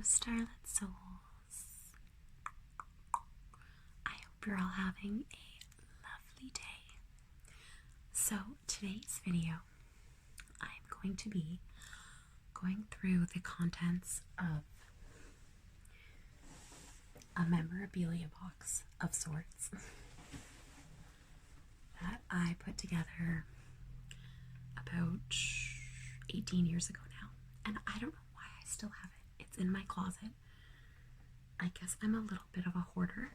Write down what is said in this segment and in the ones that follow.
Starlit Souls. I hope you're all having a lovely day. So, today's video, I'm going to be going through the contents of a memorabilia box of sorts that I put together about 18 years ago now. And I don't know why I still have it. It's in my closet. I guess I'm a little bit of a hoarder.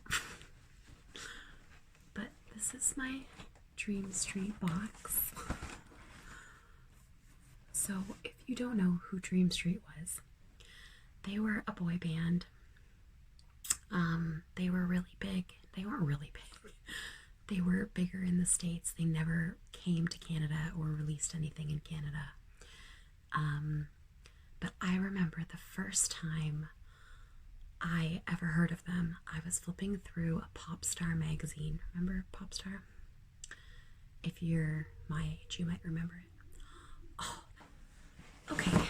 But this is my Dream Street box. So if you don't know who Dream Street was, they were a boy band. They were really big. They weren't really big. They were bigger in the States. They never came to Canada or released anything in Canada. But I remember the first time I ever heard of them, I was flipping through a Pop Star magazine. Remember Pop Star? If you're my age, you might remember it. Oh, okay.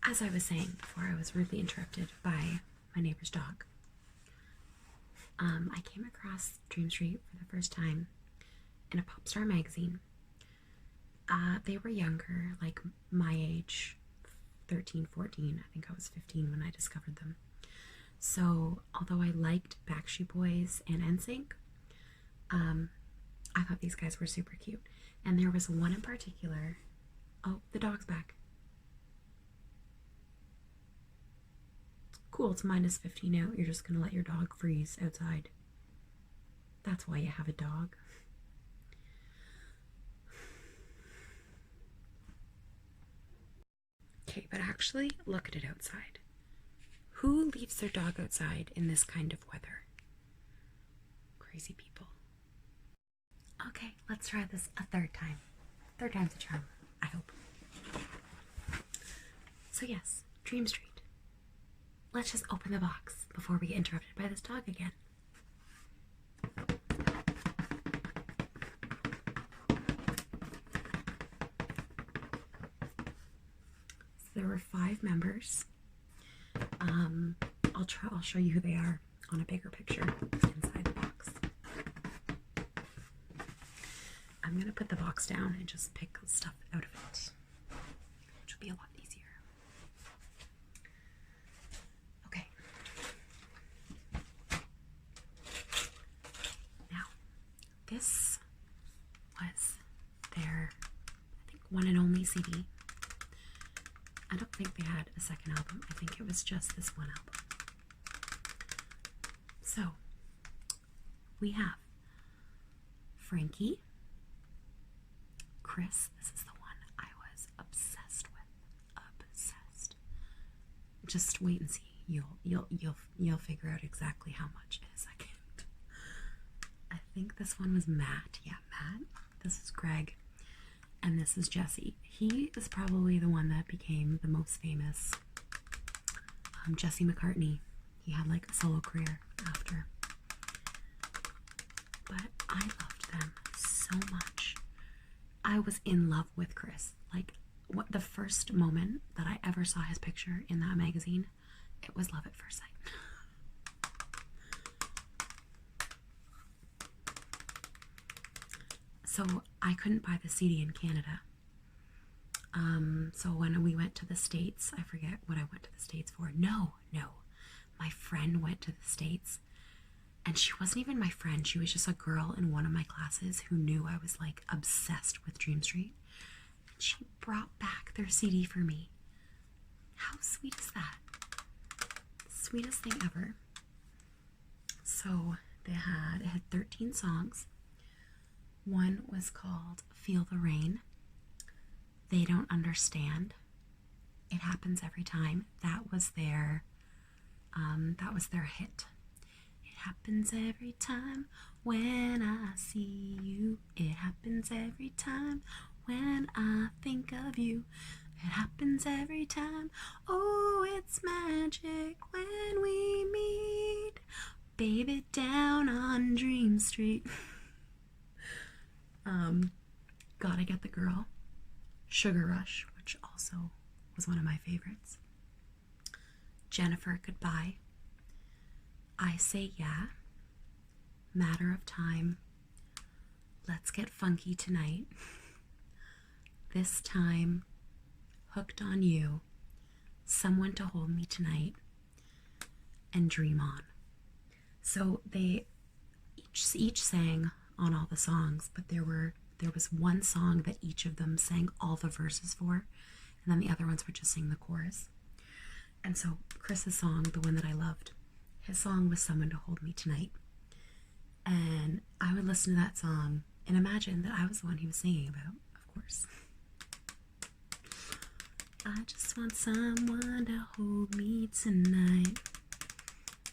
As I was saying before, I was rudely interrupted by my neighbor's dog. I came across Dream Street for the first time in a Pop Star magazine. They were younger, like my age, 13, 14. I think I was 15 when I discovered them. So, although I liked Backstreet Boys and NSYNC, I thought these guys were super cute. And there was one in particular. Oh, the dog's back. Cool, it's minus 50 now. You're just gonna let your dog freeze outside. That's why you have a dog. Okay, but actually, look at it outside. Who leaves their dog outside in this kind of weather? Crazy people. Okay, let's try this a third time. Third time's a charm, I hope. So yes, Dream Street. Let's just open the box before we get interrupted by this dog again. So there were 5 members. I'll show you who they are on a bigger picture inside the box. I'm gonna put the box down and just pick stuff out of it, which will be a lot easier. Okay. Now, this was their, I think, one and only CD. I don't think they had a second album. I think it was just this one album. So, we have Frankie, Chris. This is the one I was obsessed with. Obsessed. Just wait and see. You'll figure out exactly how much in a second. I think this one was Matt. Yeah, Matt. This is Greg. And this is Jesse. He is probably the one that became the most famous. Jesse McCartney. He had like a solo career after. But I loved them so much. I was in love with Chris. Like, what the first moment that I ever saw his picture in that magazine, it was love at first sight. So I couldn't buy the CD in Canada. So when we went to the States, I forget what I went to the States for. No. My friend went to the States, and she wasn't even my friend. She was just a girl in one of my classes who knew I was like obsessed with Dream Street. And she brought back their CD for me. How sweet is that? Sweetest thing ever. So it had 13 songs. One was called Feel the Rain. They Don't Understand. It Happens Every Time. That was their hit. It happens every time when I see you. It happens every time when I think of you. It happens every time. Oh, it's magic when we meet. Baby, down on Dream Street. Gotta Get the Girl. Sugar Rush, which also was one of my favorites. Jennifer, Goodbye, I Say Yeah, Matter of Time, Let's Get Funky Tonight, This Time, Hooked on You, Someone to Hold Me Tonight, and Dream On. So they each sang on all the songs, but there was one song that each of them sang all the verses for, and then the other ones would just sing the chorus. And so Chris's song, the one that I loved, his song was Someone to Hold Me Tonight. And I would listen to that song and imagine that I was the one he was singing about, of course. I just want someone to hold me tonight.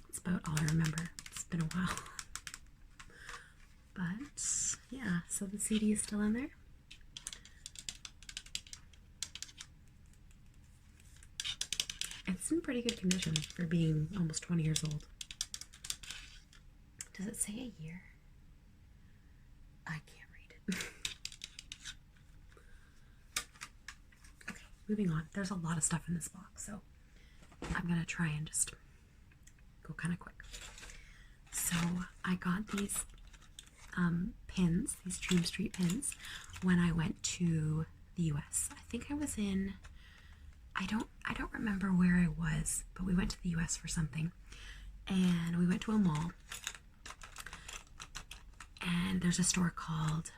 That's about all I remember. It's been a while. But yeah, so the CD is still in there. It's in pretty good condition for being almost 20 years old. Does it say a year? I can't read it. Okay, moving on. There's a lot of stuff in this box, so I'm gonna try and just go kind of quick. So I got these pins, these Dream Street pins, when I went to the US. I think I was in, I don't remember where I was, but we went to the US for something, and we went to a mall, and there's a store called,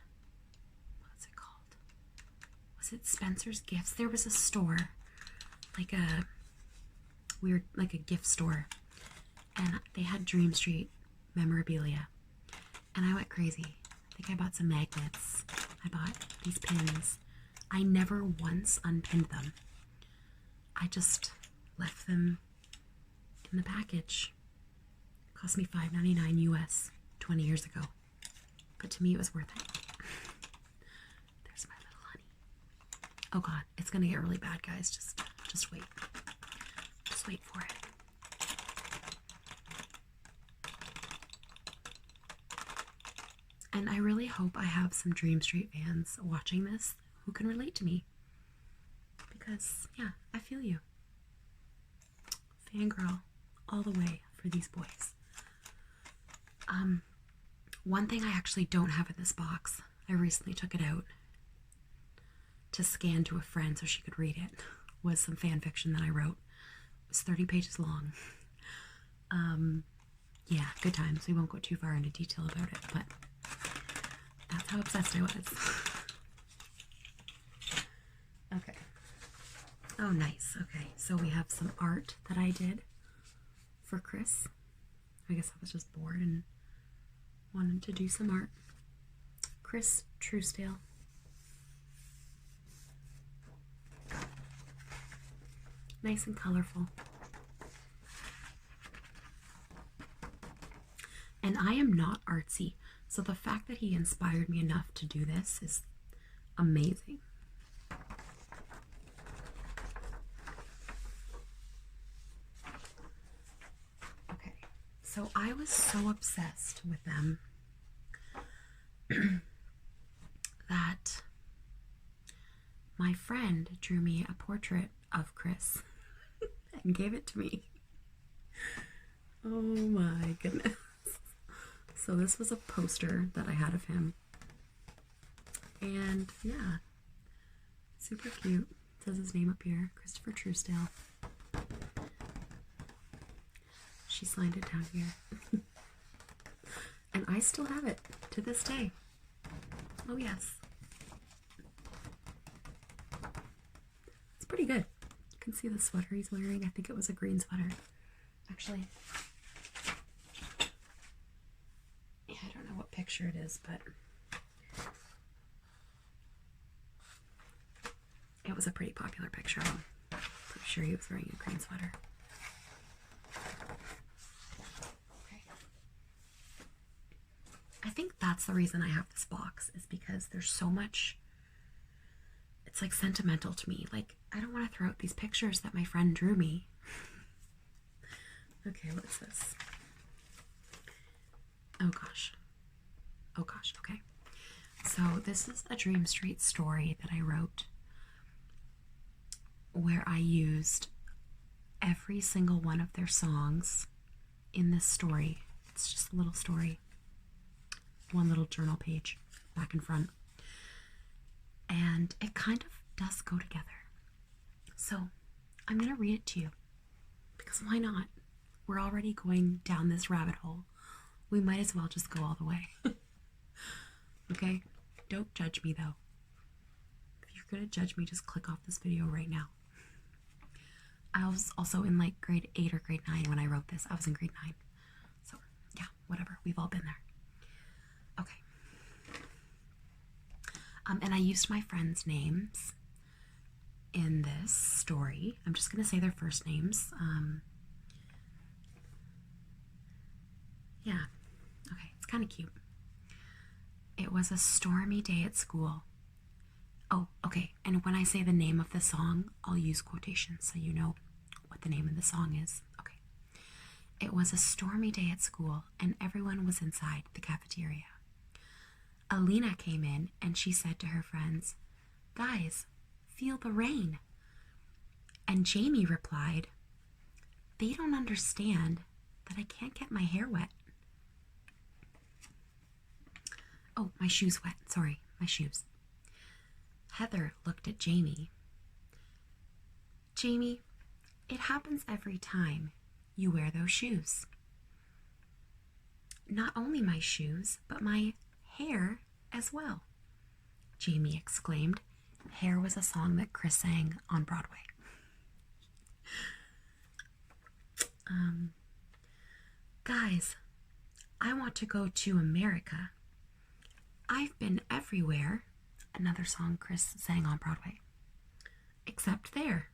what's it called? Was it Spencer's Gifts? There was a store, like a weird, like a gift store, and they had Dream Street memorabilia, and I went crazy. I think I bought some magnets. I bought these pins. I never once unpinned them. I just left them in the package. It cost me $5.99 US 20 years ago. But to me, it was worth it. There's my little honey. Oh God, it's gonna get really bad, guys. Just wait. Just wait for it. And I really hope I have some Dream Street fans watching this who can relate to me. Because, yeah, I feel you. Fangirl all the way for these boys. One thing I actually don't have in this box, I recently took it out to scan to a friend so she could read it, was some fan fiction that I wrote. It was 30 pages long. Yeah, good times. We won't go too far into detail about it, but that's how obsessed I was. Okay. Oh, nice. Okay, so we have some art that I did for Chris. I guess I was just bored and wanted to do some art. Chris Truesdale. Nice and colorful. And I am not artsy, so the fact that he inspired me enough to do this is amazing. Okay, so I was so obsessed with them that my friend drew me a portrait of Chris and gave it to me. Oh my goodness. So this was a poster that I had of him. And yeah, super cute. It says his name up here, Christopher Truesdale. She signed it down here. And I still have it to this day. Oh yes. It's pretty good. You can see the sweater he's wearing. I think it was a green sweater. Actually, yeah, I don't know what picture it is, but it was a pretty popular picture of him. Pretty sure he was wearing a green sweater. Okay. I think that's the reason I have this box, is because there's so much, it's like sentimental to me. Like, I don't want to throw out these pictures that my friend drew me. Okay, what's this? Oh gosh. Oh gosh, okay. So this is a Dream Street story that I wrote where I used every single one of their songs in this story. It's just a little story, one little journal page, back and front. And it kind of does go together. So I'm going to read it to you, because why not? We're already going down this rabbit hole. We might as well just go all the way. Okay? Don't judge me, though. If you're going to judge me, just click off this video right now. I was also in like grade 8 or grade 9 when I wrote this. I was in grade 9. So, yeah, whatever. We've all been there. Okay. And I used my friends' names in this story. I'm just going to say their first names. Yeah. Okay, it's kind of cute. It was a stormy day at school. Oh, okay. And when I say the name of the song, I'll use quotations so you know what the name of the song is. Okay. It was a stormy day at school, and everyone was inside the cafeteria. Alina came in, and she said to her friends, "Guys, feel the rain." And Jamie replied, "They don't understand that I can't get my hair wet." Oh, my shoe's wet. Sorry, my shoes. Heather looked at Jamie. "Jamie, it happens every time you wear those shoes." "Not only my shoes, but my hair as well," Jamie exclaimed. Hair was a song that Chris sang on Broadway. "Guys, I want to go to America. I've been everywhere," another song Chris sang on Broadway. "Except there,"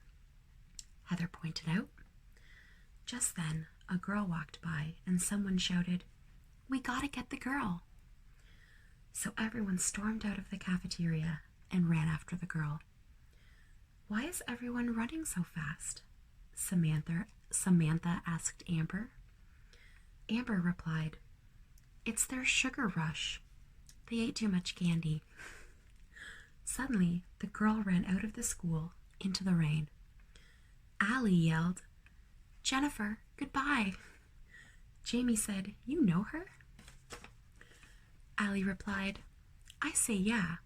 Heather pointed out. Just then, a girl walked by and someone shouted, "We gotta get the girl." So everyone stormed out of the cafeteria and ran after the girl. "Why is everyone running so fast?" Samantha asked Amber. Amber replied, "It's their sugar rush. They ate too much candy." Suddenly, the girl ran out of the school into the rain. Allie yelled, "Jennifer, goodbye." Jamie said, "You know her?" Allie replied, "I say yeah.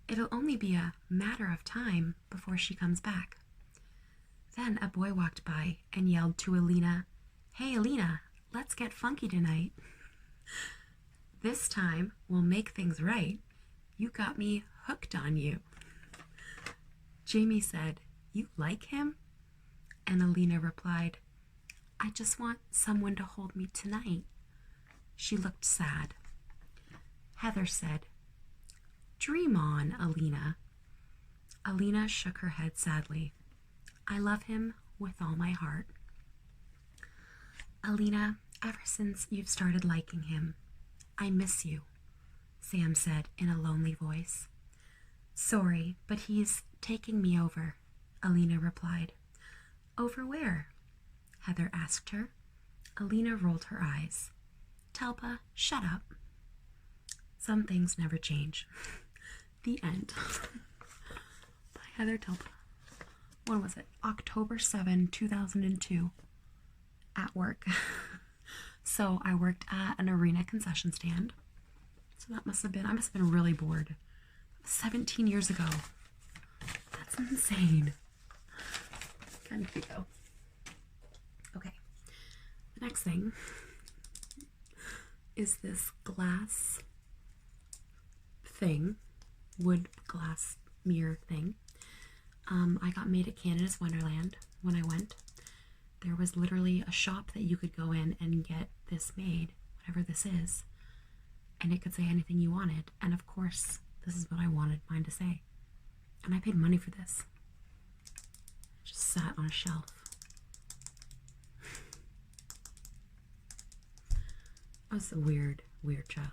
It'll only be a matter of time before she comes back." Then a boy walked by and yelled to Alina, "Hey Alina, let's get funky tonight. This time we'll make things right. You got me hooked on you." Jamie said, "You like him?" And Alina replied, "I just want someone to hold me tonight." She looked sad. Heather said, "Dream on, Alina." Alina shook her head sadly. "I love him with all my heart." "Alina, ever since you've started liking him, I miss you," Sam said in a lonely voice. "Sorry, but he's taking me over," Alina replied. "Over where?" Heather asked her. Alina rolled her eyes. "Telpa, shut up." Some things never change. The end. By Heather Telpa. When was it? October 7, 2002. At work. So I worked at an arena concession stand. So I must have been really bored. 17 years ago. That's insane. Kind of cute though. Okay. The next thing is this glass thing, wood glass mirror thing. I got made at Canada's Wonderland when I went. There was literally a shop that you could go in and get this made, whatever this is, and it could say anything you wanted. And of course, this is what I wanted mine to say. And I paid money for this. It just sat on a shelf. I was a weird, weird child.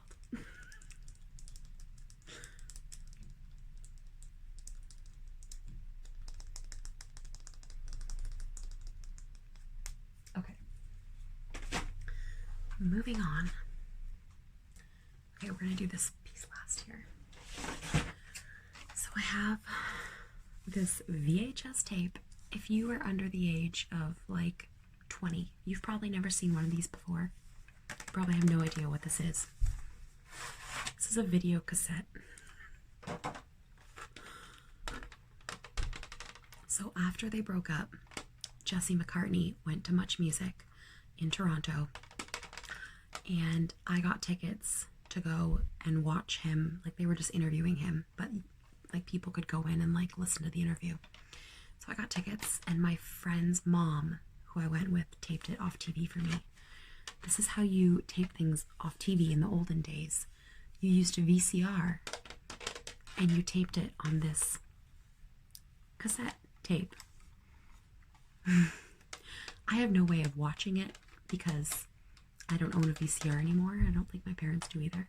Okay. Moving on. Okay, we're gonna do this piece last here. So I have this VHS tape if you are under the age of like 20, you've probably never seen one of these before. You probably have no idea what this is. This is a video cassette. So after they broke up, Jesse McCartney went to Much Music in Toronto, and I got tickets to go and watch him. Like, they were just interviewing him, but like people could go in and like listen to the interview. So I got tickets, and my friend's mom, who I went with, taped it off TV for me. This is how you tape things off TV in the olden days. You used a VCR and you taped it on this cassette tape. I have no way of watching it because I don't own a VCR anymore. I don't think my parents do either.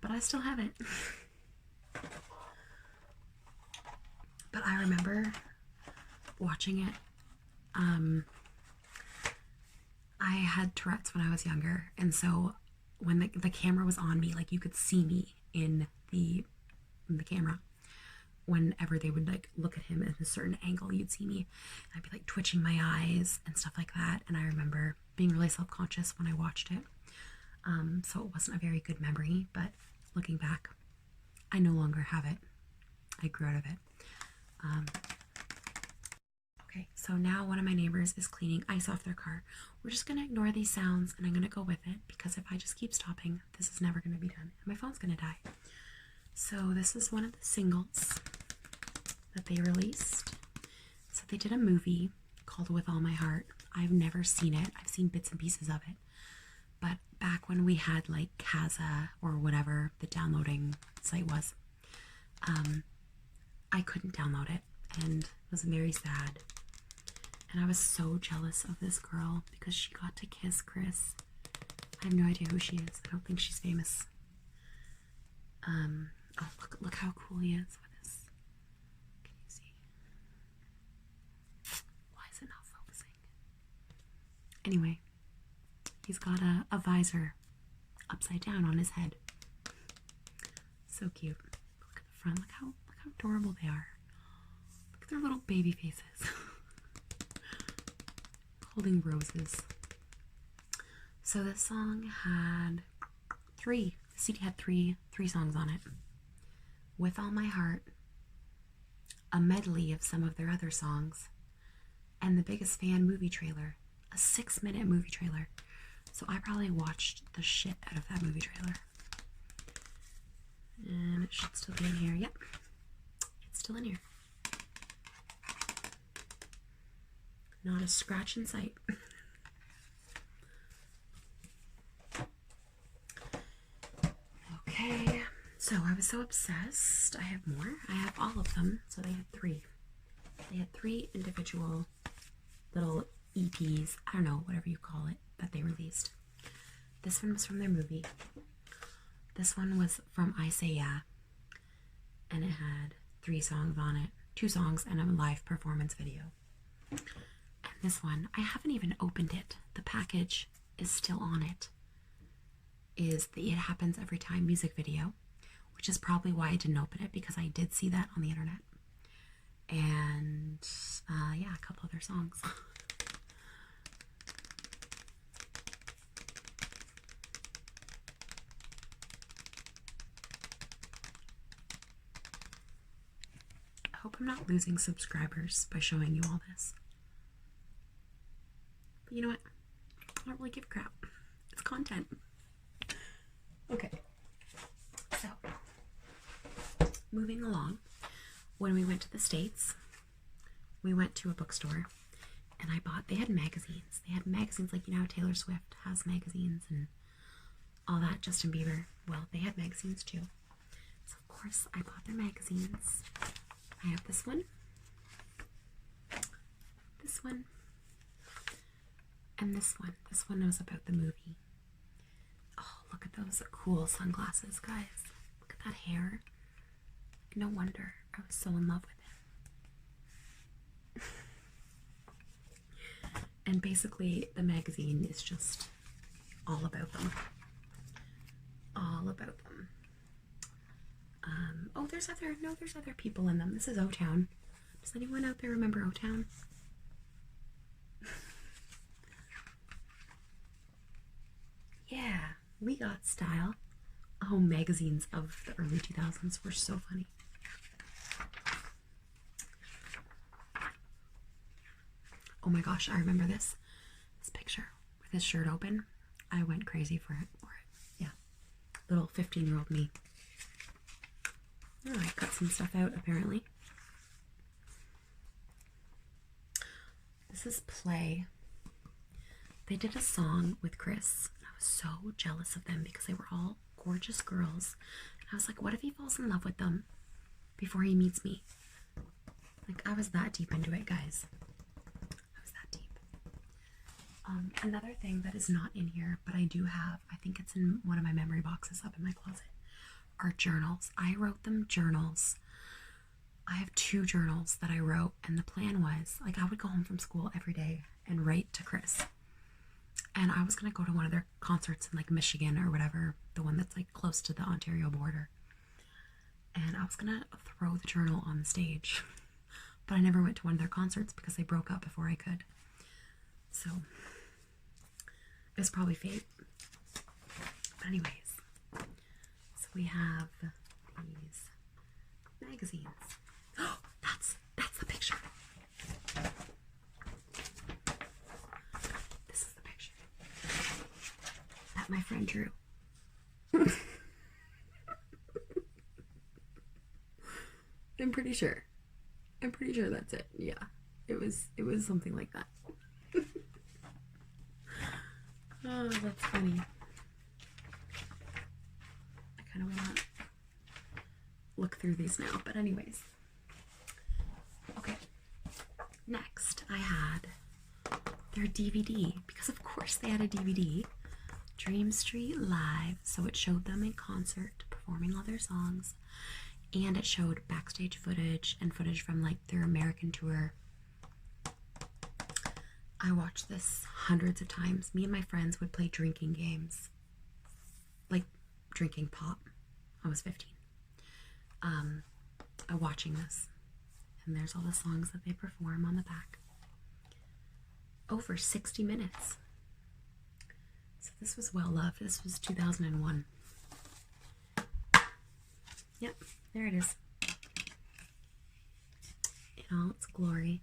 But I still have it. But I remember watching it. I had Tourette's when I was younger, and so when the camera was on me, like you could see me in the camera. Whenever they would like look at him at a certain angle, you'd see me. I'd be like twitching my eyes and stuff like that. And I remember being really self-conscious when I watched it. So it wasn't a very good memory, but looking back, I no longer have it. I grew out of it. Okay, so now one of my neighbors is cleaning ice off their car. We're just gonna ignore these sounds and I'm gonna go with it, because if I just keep stopping, this is never gonna be done and my phone's gonna die. So this is one of the singles that they released. So they did a movie called With All My Heart. I've never seen it. I've seen bits and pieces of it. But back when we had like Kazaa or whatever the downloading site was, I couldn't download it and it was very sad. And I was so jealous of this girl because she got to kiss Chris. I have no idea who she is. I don't think she's famous. Oh, look how cool he is with this. Can you see? Why is it not focusing? Anyway, he's got a visor upside down on his head. So cute. Look at the front. Look how adorable they are. Look at their little baby faces. Holding roses. So this song had the CD had three songs on it. With All My Heart, a medley of some of their other songs, and The Biggest Fan movie trailer, a 6-minute movie trailer. So I probably watched the shit out of that movie trailer. And it should still be in here. Yep, it's still in here. Not a scratch in sight. Okay, so I was so obsessed. I have more. I have all of them. So they had 3. They had 3 individual little EPs. I don't know, whatever you call it, that they released. This one was from their movie. This one was from I Say Yeah. And it had 3 songs on it. 2 songs and a live performance video. And this one, I haven't even opened it. The package is still on it. Is the It Happens Every Time music video, which is probably why I didn't open it, because I did see that on the internet. And yeah, a couple other songs. I hope I'm not losing subscribers by showing you all this. But you know what? I don't really give a crap. It's content. Okay, so moving along, when we went to the States, we went to a bookstore and they had magazines. They had magazines like, you know how Taylor Swift has magazines and all that, Justin Bieber. Well, they had magazines too. So of course I bought their magazines. I have this one, and this one. This one was about the movie. Oh, look at those cool sunglasses, guys. Look at that hair. No wonder I was so in love with it. And basically, the magazine is just all about them. All about them. Oh, there's other people in them. This is O-Town. Does anyone out there remember O-Town? Yeah, we got style. Oh, magazines of the early 2000s were so funny. Oh my gosh, I remember this picture with his shirt open. I went crazy for it. Yeah, little 15-year-old me. Oh, I cut some stuff out apparently. This is Play. They did a song with Chris. I was so jealous of them because they were all gorgeous girls. And I was like, what if he falls in love with them before he meets me? Like, I was that deep into it, guys. I was that deep. Another thing that is not in here, but I do have, I think it's in one of my memory boxes up in my closet, are journals. I wrote them journals. I have 2 journals that I wrote, and the plan was, like, I would go home from school every day and write to Chris. And I was going to go to one of their concerts in, like, Michigan or whatever, the one that's, like, close to the Ontario border. And I was going to throw the journal on the stage. But I never went to one of their concerts because they broke up before I could. So, it was probably fate. But anyways, so we have these magazines. Oh, that's the picture. This is the picture that my friend drew. I'm pretty sure that's it. Yeah, it was something like that. Oh, that's funny. I kind of want to look through these now, but anyways. Okay, next I had their DVD, because of course they had a DVD, Dream Street Live, so it showed them in concert performing all their songs, and it showed backstage footage and footage from, like, their American tour. I watched this hundreds of times. Me and my friends would play drinking games, like drinking pop. I was 15. Watching this, and there's all the songs that they perform on the back. Over 60 minutes. So this was well loved. This was 2001. Yep, there it is. In all its glory.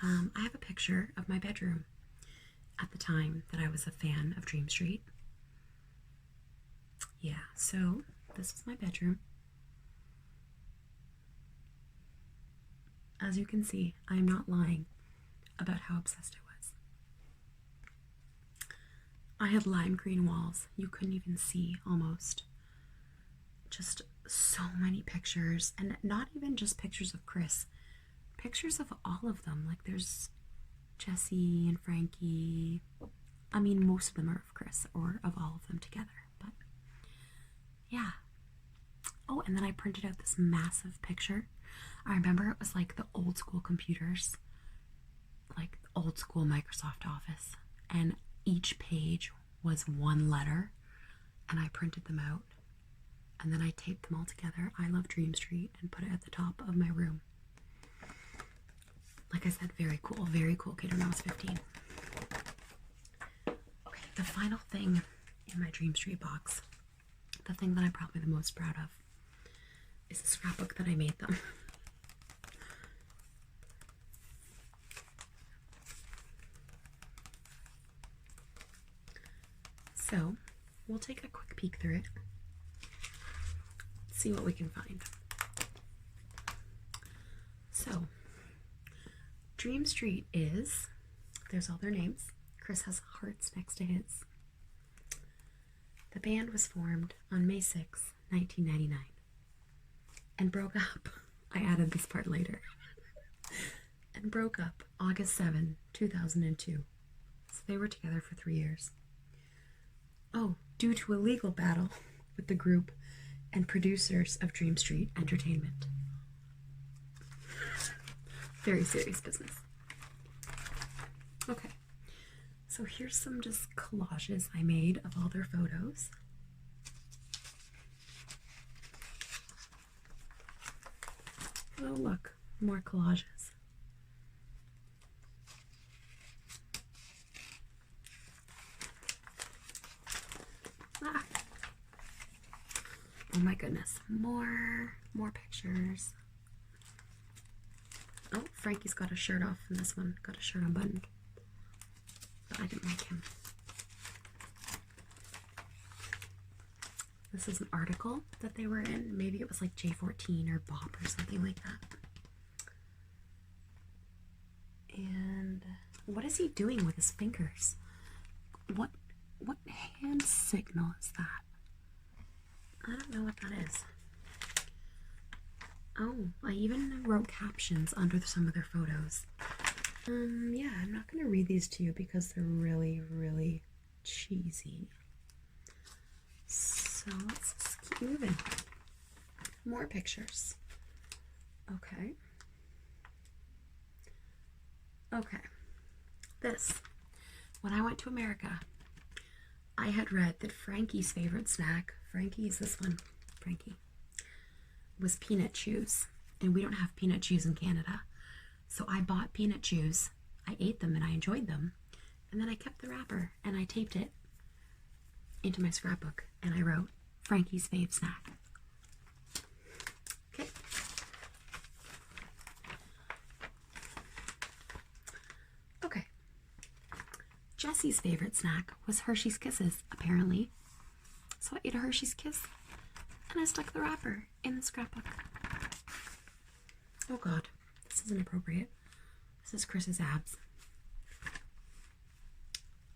I have a picture of my bedroom at the time that I was a fan of Dream Street. Yeah, so this is my bedroom. As you can see, I'm not lying about how obsessed I was. I had lime green walls. You couldn't even see, almost. Just so many pictures, and not even just pictures of Chris. Pictures of all of them. Like, there's Jesse and Frankie. I mean, most of them are of Chris, or of all of them together, but yeah. Oh, and then I printed out this massive picture. I remember it was like the old school computers, like old school Microsoft Office, and each page was one letter, and I printed them out, and then I taped them all together. I love Dream Street, and put it at the top of my room. Like I said, very cool kid when I was 15. Okay, the final thing in my Dream Street box, the thing that I'm probably the most proud of, is the scrapbook that I made them. So, we'll take a quick peek through it. See what we can find. So, Dream Street is, there's all their names. Chris has hearts next to his. The band was formed on May 6, 1999, and broke up. I added this part later. And broke up August 7, 2002. So they were together for 3 years. Oh, due to a legal battle with the group and producers of Dream Street Entertainment. Very serious business. Okay, so here's some just collages I made of all their photos. Oh, look, more collages. Ah. Oh my goodness, more pictures. Oh, Frankie's got a shirt off in this one. Got a shirt unbuttoned. But I didn't like him. This is an article that they were in. Maybe it was like J14 or Bop or something like that. And what is he doing with his fingers? What hand signal is that? I don't know what that is. Oh, I even wrote captions under some of their photos. Yeah, I'm not going to read these to you because they're really, really cheesy. So let's just keep moving. More pictures. Okay. Okay. This. When I went to America, I had read that Frankie's favorite snack, Frankie's this one, Frankie, was peanut chews. And we don't have peanut chews in Canada. So I bought peanut chews. I ate them and I enjoyed them. And then I kept the wrapper and I taped it into my scrapbook and I wrote Frankie's fave snack. Okay. Okay. Jessie's favorite snack was Hershey's Kisses, apparently. So I ate a Hershey's Kiss and I stuck the wrapper in the scrapbook. Oh God, this is inappropriate. This is Chris's abs.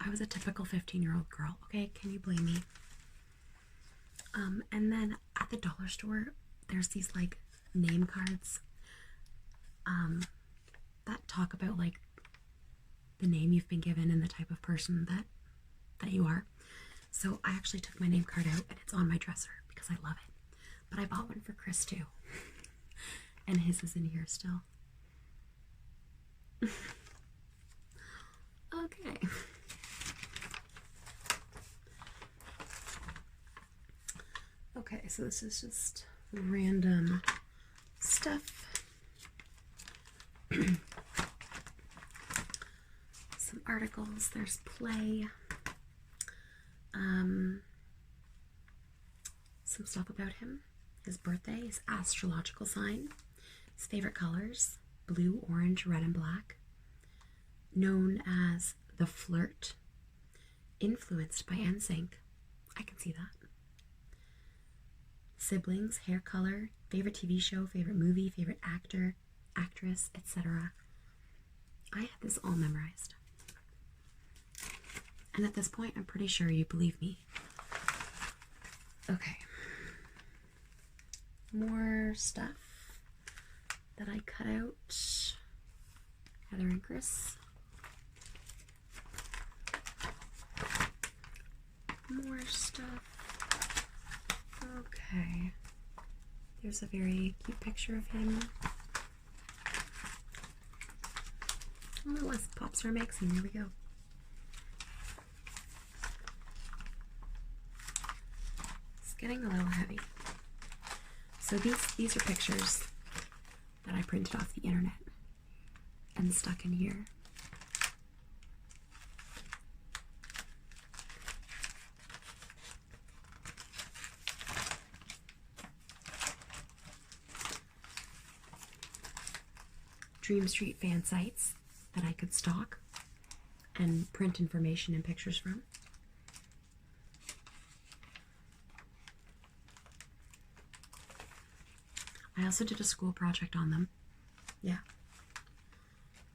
I was a typical 15-year-old girl, okay? Can you blame me? And then at the dollar store, there's these like name cards that talk about like the name you've been given and the type of person that you are. So I actually took my name card out and it's on my dresser because I love it. But I bought one for Chris too. And his is in here still. Okay. Okay, so this is just random stuff. Some articles. There's play. Some stuff about him. His birthday, his astrological sign, his favorite colors, blue, orange, red, and black. Known as the Flirt. Influenced by NSYNC. I can see that. Siblings, hair color, favorite TV show, favorite movie, favorite actor, actress, etc. I had this all memorized. And at this point, I'm pretty sure you believe me. Okay. More stuff that I cut out. Heather and Chris. More stuff. Okay. There's a very cute picture of him. Oh, it was Popstar Magazine. There we go. It's getting a little heavy. So these are pictures that I printed off the internet and stuck in here. Dream Street fan sites that I could stalk and print information and pictures from. I also did a school project on them. Yeah.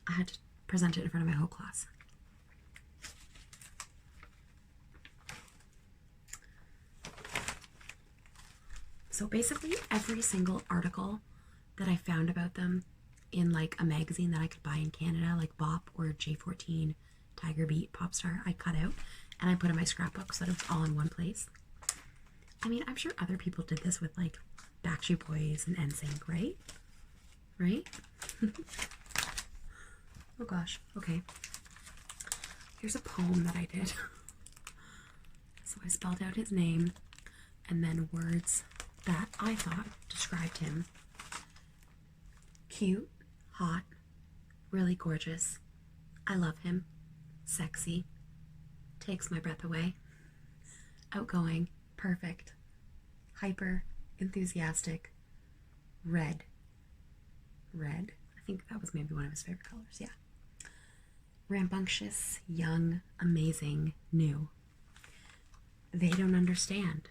I had to present it in front of my whole class. So basically every single article that I found about them in like a magazine that I could buy in Canada, like Bop or J14, Tiger Beat, Popstar, I cut out and I put in my scrapbook so that it was all in one place. I mean, I'm sure other people did this with like Backstreet Boys and NSYNC, right? Right? Oh gosh, okay. Here's a poem that I did. So I spelled out his name and then words that I thought described him Cute, hot, really gorgeous. I love him. Sexy. Takes my breath away. Outgoing. Perfect. Hyper. Enthusiastic. Red. Red. I think that was maybe one of his favorite colors. Yeah. Rambunctious, young, amazing, new. They don't understand.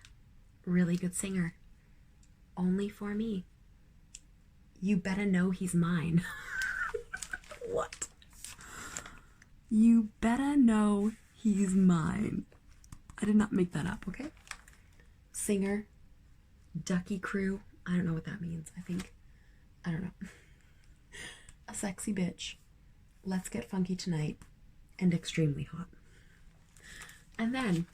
Really good singer. Only for me. You better know he's mine. What? You better know he's mine. I did not make that up, okay? Singer. Ducky crew. I don't know what that means. I don't know. A sexy bitch. Let's get funky tonight. And extremely hot. And then,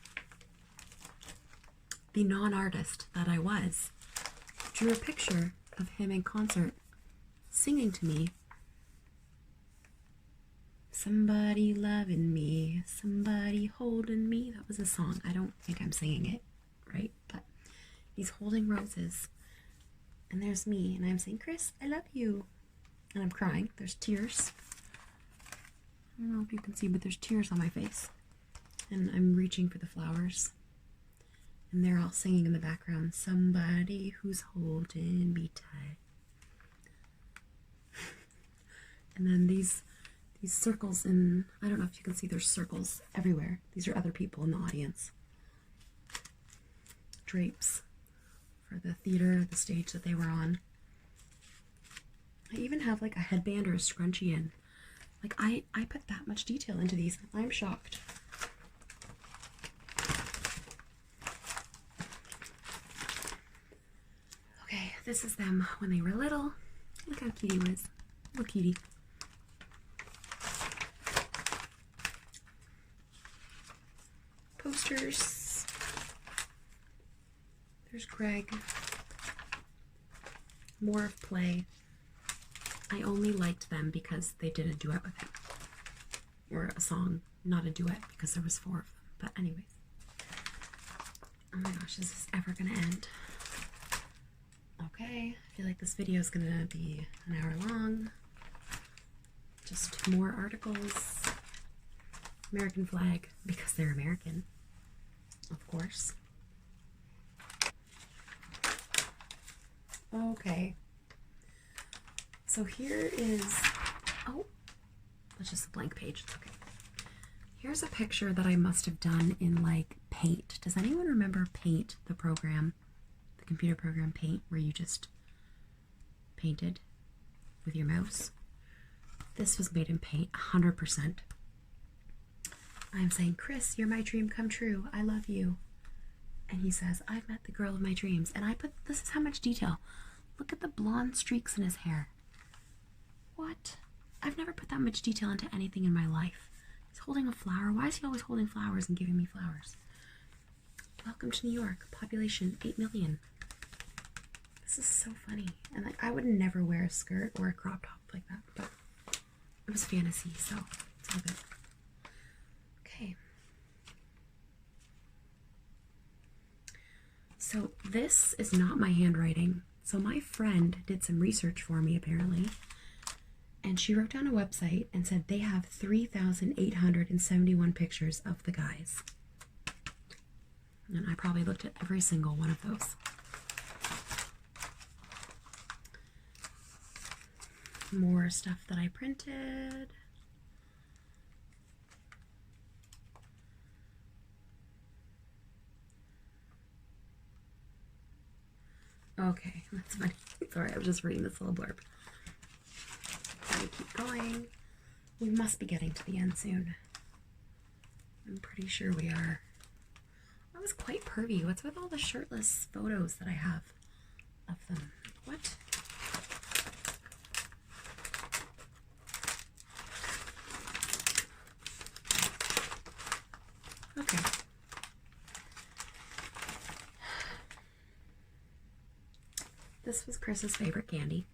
the non-artist that I was drew a picture of him in concert singing to me, somebody loving me, somebody holding me. That was a song. I don't think I'm singing it right, but he's holding roses, and there's me, and I'm saying, Chris, I love you, and I'm crying. There's tears. I don't know if you can see, but there's tears on my face, and I'm reaching for the flowers. And they're all singing in the background, somebody who's holding me tight. And then these circles, and I don't know if you can see, there's circles everywhere. These are other people in the audience. Drapes for the theater, the stage that they were on. I even have like a headband or a scrunchie in. Like I put that much detail into these. I'm shocked. Okay, this is them when they were little. Look how cute he was. Little cutie. Posters. There's Greg. More of Play. I only liked them because they did a duet with him. Or a song, not a duet, because there was 4 of them. But anyways. Oh my gosh, is this ever gonna end? Okay, I feel like this video is gonna be an hour long. Just more articles. American flag, because they're American, of course. Okay. So here is, oh, that's just a blank page, it's okay. Here's a picture that I must have done in like Paint. Does anyone remember Paint, the program, the computer program Paint, where you just painted with your mouse? This was made in Paint, 100%. I'm saying, Chris, you're my dream come true. I love you. And he says, I've met the girl of my dreams. And I put, this is how much detail. Look at the blonde streaks in his hair. What? I've never put that much detail into anything in my life. He's holding a flower. Why is he always holding flowers and giving me flowers? Welcome to New York. Population 8 million. This is so funny. And like, I would never wear a skirt or a crop top like that, but it was fantasy, so it's all good. Okay. So this is not my handwriting. So my friend did some research for me apparently, and she wrote down a website and said they have 3,871 pictures of the guys. And I probably looked at every single one of those. More stuff that I printed. Okay, that's funny. Sorry, I was just reading this little blurb. Let me keep going. We must be getting to the end soon. I'm pretty sure we are. That was quite pervy. What's with all the shirtless photos that I have of them? What? Okay. This was Chris's favorite candy.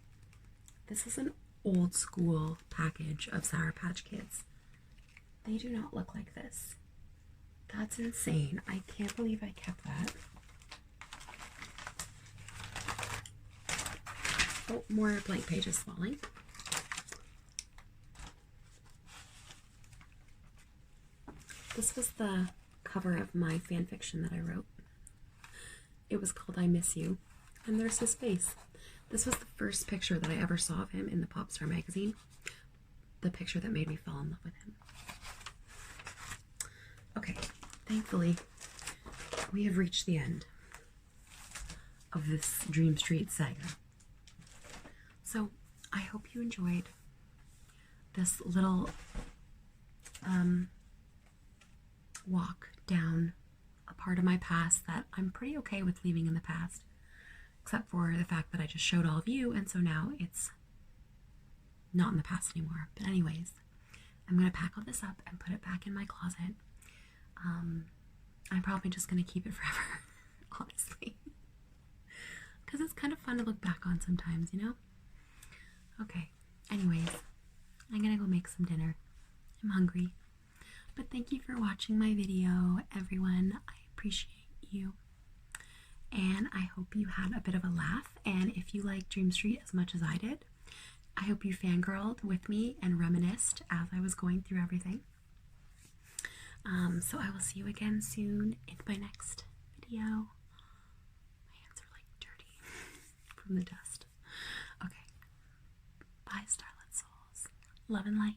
This is an old school package of Sour Patch Kids. They do not look like this. That's insane. I can't believe I kept that. Oh, more blank pages falling. This was the cover of my fan fiction that I wrote. It was called I Miss You, and there's his face. This was the first picture that I ever saw of him in the Popstar magazine. The picture that made me fall in love with him. Okay, thankfully, we have reached the end of this Dream Street saga. So, I hope you enjoyed this little walk down a part of my past that I'm pretty okay with leaving in the past, except for the fact that I just showed all of you, and so now it's not in the past anymore. But anyways, I'm going to pack all this up and put it back in my closet. I'm probably just going to keep it forever, honestly, because it's kind of fun to look back on sometimes, you know? Okay, anyways, I'm going to go make some dinner. I'm hungry. But thank you for watching my video, everyone. I appreciate you. And I hope you had a bit of a laugh. And if you like Dream Street as much as I did, I hope you fangirled with me and reminisced as I was going through everything. So I will see you again soon in my next video. My hands are like dirty from the dust. Okay. Bye, Starlit Souls. Love and light.